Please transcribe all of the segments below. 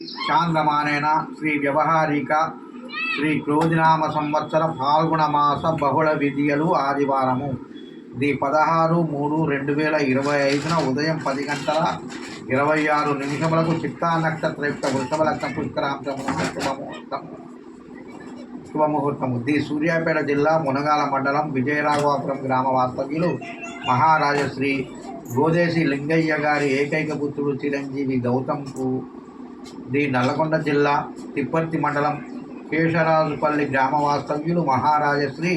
చాంద్రమానేన శ్రీ వ్యవహారిక శ్రీ క్రోధినామ సంవత్సర ఫాల్గుణ మాస బహుళ విధియలు ఆదివారము ది 16/3/2025 ఉదయం 10 గంటల 26 నిమిషములకు చిత్తా నక్షత్రయుక్త వృషభ లగ్న పుష్కరాంశము శుభముహూర్తము ది సూర్యాపేట జిల్లా మునగాల మండలం విజయరాఘవాపురం గ్రామ వాస్తవ్యులు మహారాజశ్రీ గోదేశి లింగయ్య గారి ఏకైక పుత్రుడు చిరంజీవి గౌతంకు ది నల్లగొండ జిల్లా తిప్పర్తి మండలం కేశరాజుపల్లి గ్రామ వాస్తవ్యులు మహారాజశ్రీ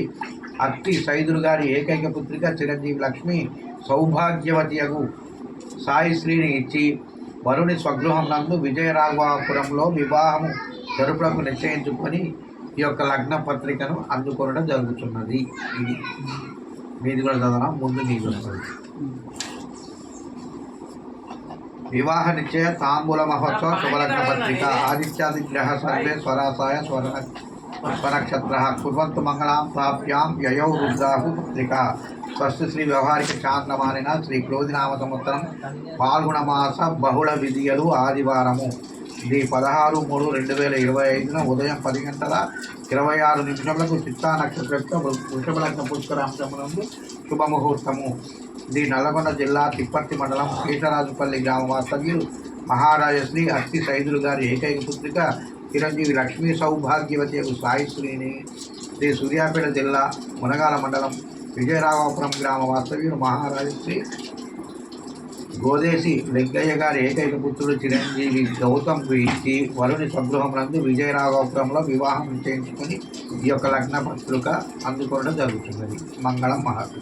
అత్తి సైదులు గారి ఏకైక పుత్రిక చిరంజీవి లక్ష్మి సౌభాగ్యవతియగు సాయిశ్రీని ఇచ్చి వరుని స్వగృహం నందు విజయరాఘవాపురంలో వివాహము జరుపులకు నిశ్చయించుకొని ఈ యొక్క లగ్న పత్రికను అందుకొనడం జరుగుతున్నది. ఇది మీది కూడా చదవడం ముందు నీకు వస్తుంది. వివాహ నిశ్చయ తాంబూల మహోత్సవ శుభలగ్న పత్రిక ఆదిత్యాది గ్రహ సర్వే స్వరాసాయ స్వనక్షత్ర కుర్వంతు మంగళాం ప్రాప్యాం యయౌ రుద్రాహు పత్రిక స్వస్తి శ్రీ వ్యవహారిక చాంద్రమానిన శ్రీ క్రోధినామ సంవత్సరం ఫాల్గుణ మాస బహుళ విధియలు ఆదివారము ది 16/3/2025 ఉదయం 10 గంటల 26 నిమిషములకు చిత్తా నక్షత్ర వృషభ లగ్న పుష్కరాంశమునందు శుభముహూర్తము ది నల్లగొండ జిల్లా తిప్పర్తి మండలం కేశరాజుపల్లి గ్రామ వాస్తవ్యులు మహారాజశ్రీ అత్తి సైదులు గారి ఏకైక పుత్రిక చిరంజీవి లక్ష్మీ సౌభాగ్యవతి సాయిశ్రీని శ్రీ సూర్యాపేట జిల్లా మునగాల మండలం విజయరాఘవాపురం గ్రామ వాస్తవ్యులు మహారాజశ్రీ గోదేశి లింగయ్య గారి ఏకైక పుత్రుడు చిరంజీవి గౌతంకు ఇచ్చి వరుని స్వగృహం నందు విజయరాఘవాపురంలో వివాహం నిశ్చయించుకొని ఈ యొక్క లగ్న పత్రిక అందుకోవడం జరుగుతున్నది. మంగళం మహాత్మ.